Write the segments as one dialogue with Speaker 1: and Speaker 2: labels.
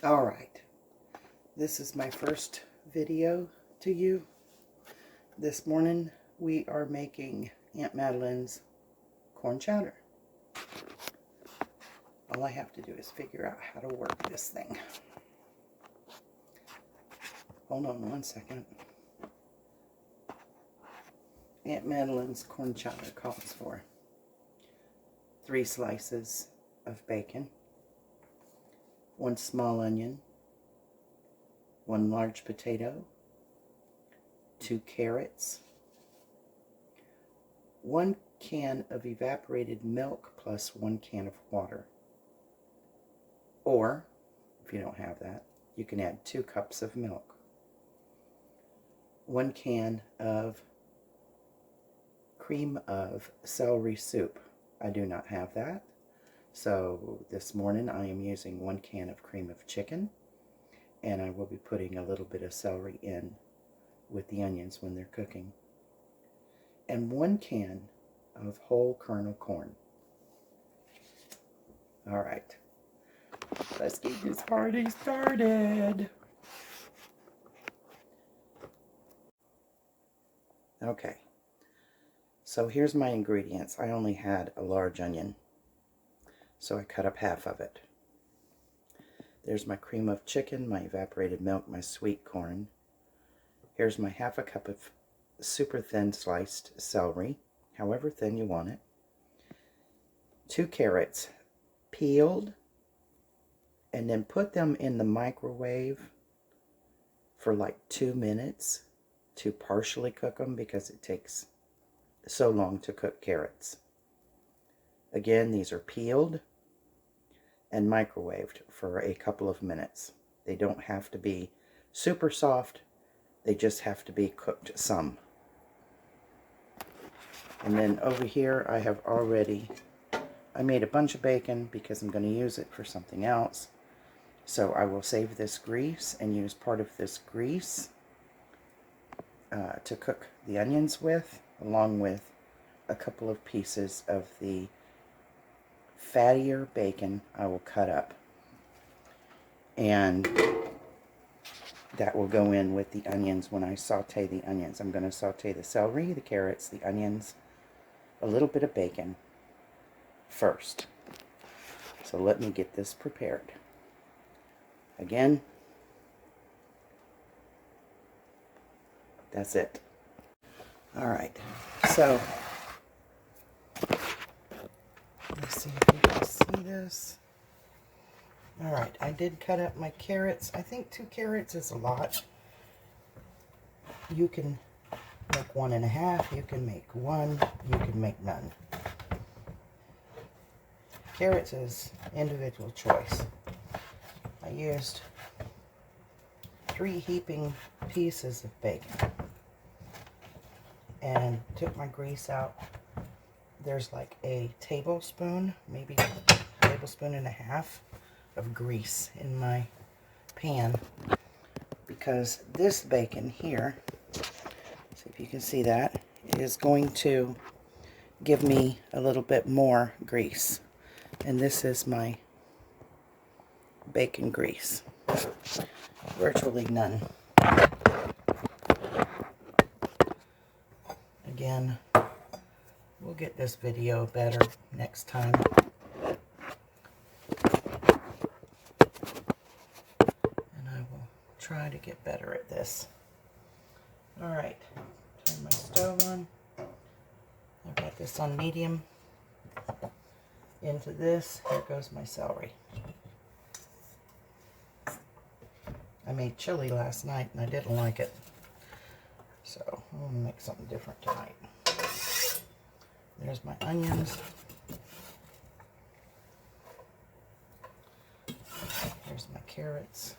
Speaker 1: All right, this is my first video to you. This morning we are making Aunt Madeline's corn chowder. All I have to do is figure out how to work this thing. Hold on one second. Aunt Madeline's corn chowder calls for 3 slices of bacon, 1 small onion, 1 large potato, 2 carrots, 1 can of evaporated milk plus 1 can of water. Or, if you don't have that, you can add 2 cups of milk. 1 can of cream of celery soup. I do not have that. So this morning I am using 1 can of cream of chicken, and I will be putting a little bit of celery in with the onions when they're cooking. And 1 can of whole kernel corn. All right, let's get this party started. Okay, so here's my ingredients. I only had a large onion, so I cut up half of it. There's my cream of chicken, my evaporated milk, my sweet corn. Here's my ½ cup of super thin sliced celery, however thin you want it. 2 carrots, peeled, and then put them in the microwave for like 2 minutes to partially cook them because it takes so long to cook carrots. Again, these are peeled and microwaved for a couple of minutes. They don't have to be super soft, they just have to be cooked some. And then over here I made a bunch of bacon because I'm going to use it for something else. So I will save this grease and use part of this grease to cook the onions with, along with a couple of pieces of the fattier bacon I will cut up. And that will go in with the onions when I saute the onions. I'm going to saute the celery, the carrots, the onions, a little bit of bacon first. So let me get this prepared. Again, that's it. All right, so let's see if you can see this. All right, I did cut up my carrots. I think 2 carrots is a lot. You can make 1 1/2, you can make 1, you can make none. Carrots is individual choice. I used 3 heaping pieces of bacon and took my grease out. There's like a tablespoon, maybe a tablespoon and a half of grease in my pan, because this bacon here, see if you can see that, is going to give me a little bit more grease. And this is my bacon grease. Virtually none. Again, we'll get this video better next time. And I will try to get better at this. Alright, turn my stove on. I've got this on medium. Into this, here goes my celery. I made chili last night and I didn't like it. So I'm going to make something different tonight. There's my onions. There's my carrots.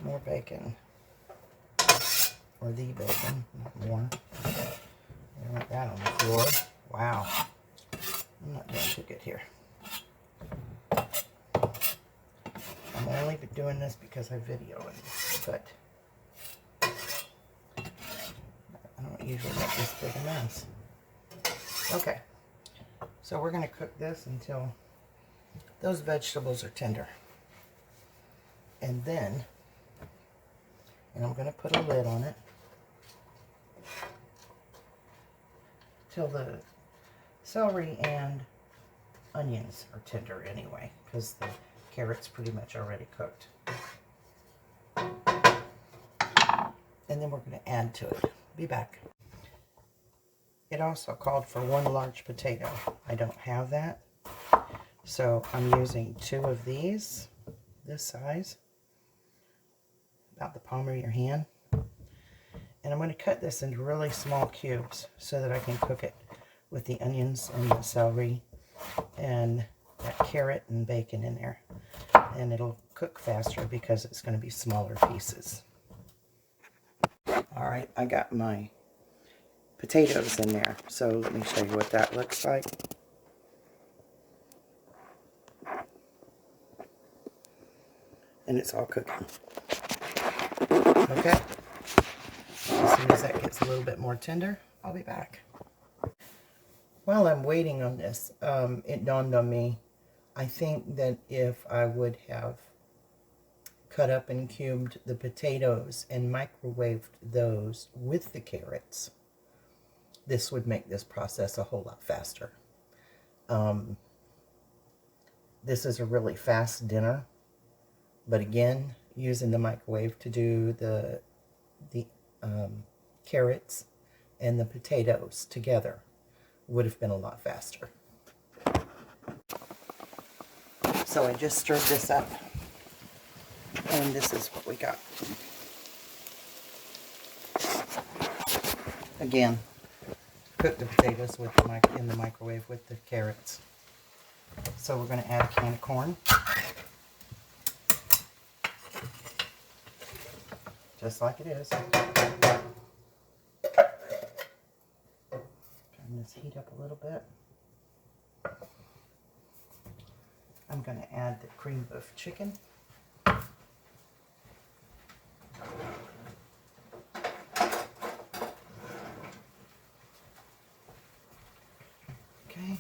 Speaker 1: More bacon. Or the bacon, not more. I want that on the floor. Wow. I'm not doing too good here. I'm only doing this because I video it, but I don't usually make this big a mess. Okay, so we're going to cook this until those vegetables are tender. And then, and I'm going to put a lid on it till the celery and onions are tender anyway, because the carrot's pretty much already cooked. And then we're going to add to it. Be back. It also called for 1 large potato. I don't have that, so I'm using 2 of these, this size, about the palm of your hand. And I'm going to cut this into really small cubes so that I can cook it with the onions and the celery and that carrot and bacon in there. And it'll cook faster because it's going to be smaller pieces. Alright, I got my potatoes in there, so let me show you what that looks like. And it's all cooking. Okay. As soon as that gets a little bit more tender, I'll be back. While I'm waiting on this, it dawned on me, I think that if I would have cut up and cubed the potatoes and microwaved those with the carrots, this would make this process a whole lot faster. This is a really fast dinner, but again, using the microwave to do the carrots and the potatoes together would have been a lot faster. So I just stirred this up, and this is what we got. Again, cook the potatoes with in the microwave with the carrots. So we're going to add a can of corn. Just like it is. Turn this heat up a little bit. I'm going to add the cream of chicken. Okay.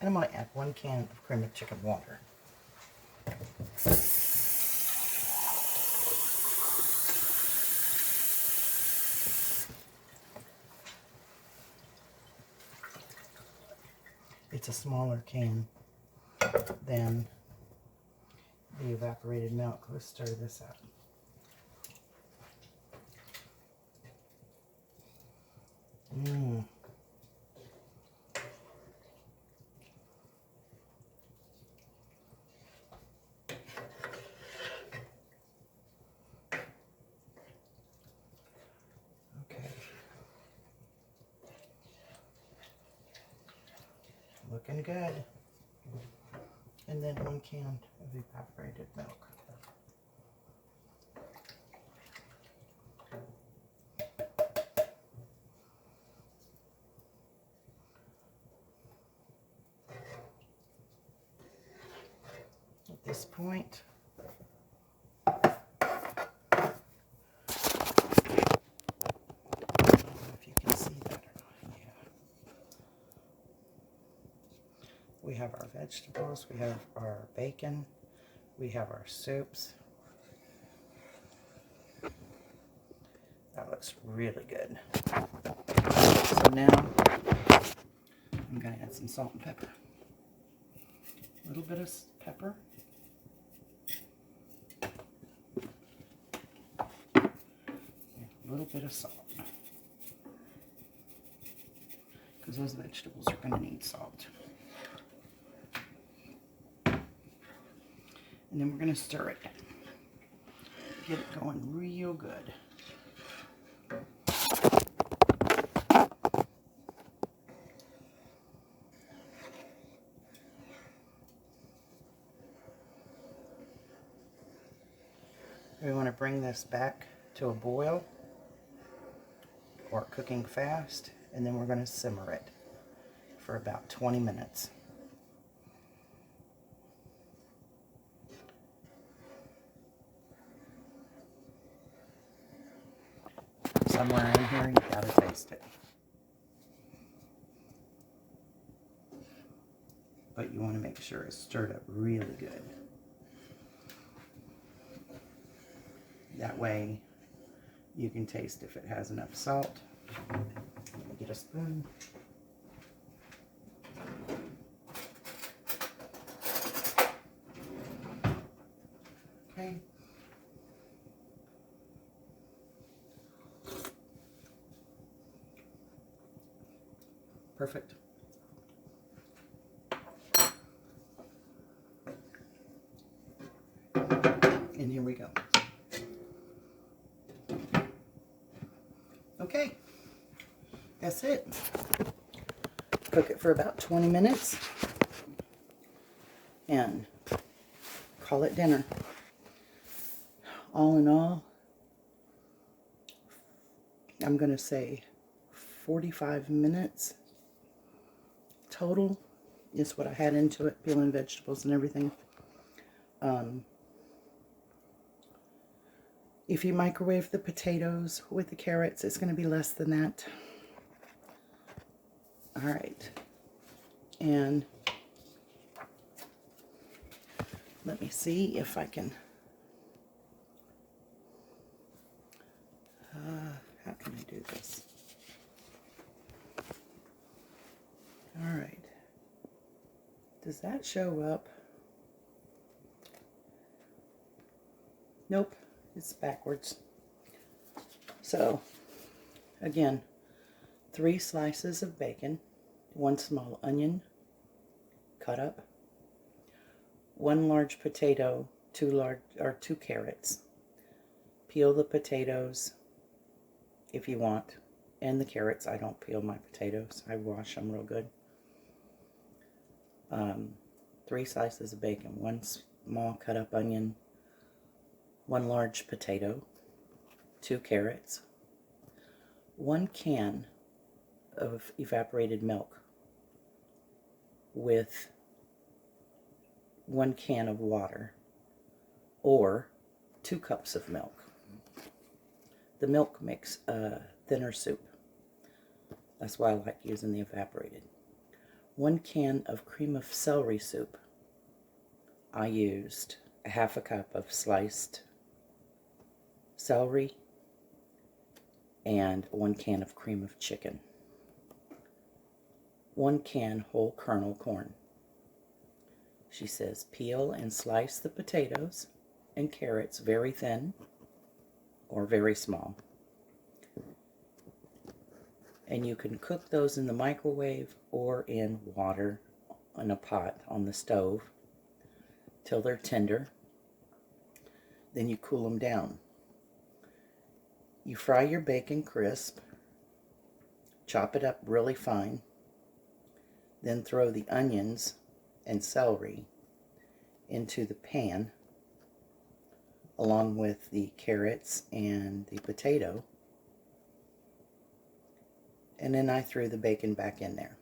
Speaker 1: And I'm going to add 1 can of cream of chicken water. It's a smaller can than the evaporated milk. Let's stir this up. Okay. Looking good. And then 1 can of evaporated milk. At this point, if you can see that or not, yeah. We have our vegetables, we have our bacon, we have our soups. That looks really good. So now, I'm going to add some salt and pepper. A little bit of pepper. A little bit of salt. Because those vegetables are going to need salt. And then we're going to stir it. Get it going real good. We want to bring this back to a boil or cooking fast, and then we're going to simmer it for about 20 minutes. somewhere in here. You gotta taste it. But you want to make sure it's stirred up really good. That way you can taste if it has enough salt. Let me get a spoon. Okay. Perfect. And here we go. Okay, that's it. Cook it for about 20 minutes and call it dinner. All in all, I'm going to say 45 minutes total is what I had into it, peeling vegetables and everything. If you microwave the potatoes with the carrots, it's going to be less than that. All right. And let me see if I can... how can I do this? All right. Does that show up? Nope. It's backwards. So, again, 3 slices of bacon, 1 small onion cut up, 1 large potato, 2 carrots. Peel the potatoes if you want, and the carrots. I don't peel my potatoes. I wash them real good. 3 slices of bacon, 1 small cut up onion, 1 large potato, 2 carrots, 1 can of evaporated milk with 1 can of water, or 2 cups of milk. The milk makes a thinner soup. That's why I like using the evaporated. 1 can of cream of celery soup. I used a half a cup of sliced celery and 1 can of cream of chicken. 1 can whole kernel corn. She says peel and slice the potatoes and carrots very thin or very small. And you can cook those in the microwave or in water in a pot on the stove till they're tender. Then you cool them down. You fry your bacon crisp, chop it up really fine, then throw the onions and celery into the pan along with the carrots and the potato, and then I threw the bacon back in there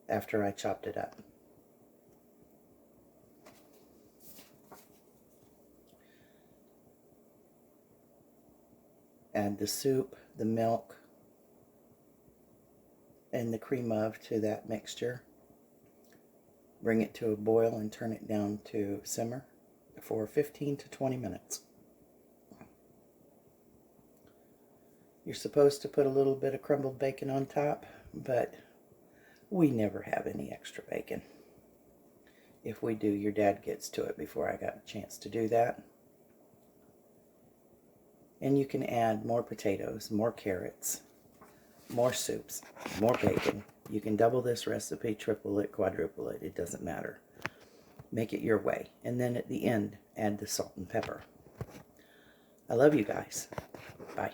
Speaker 1: after I chopped it up. Add the soup, the milk, and the cream of to that mixture. Bring it to a boil and turn it down to simmer for 15 to 20 minutes. You're supposed to put a little bit of crumbled bacon on top, but we never have any extra bacon. If we do, your dad gets to it before I got a chance to do that. And you can add more potatoes, more carrots, more soups, more bacon. You can double this recipe, triple it, quadruple it. It doesn't matter. Make it your way. And then at the end, add the salt and pepper. I love you guys. Bye.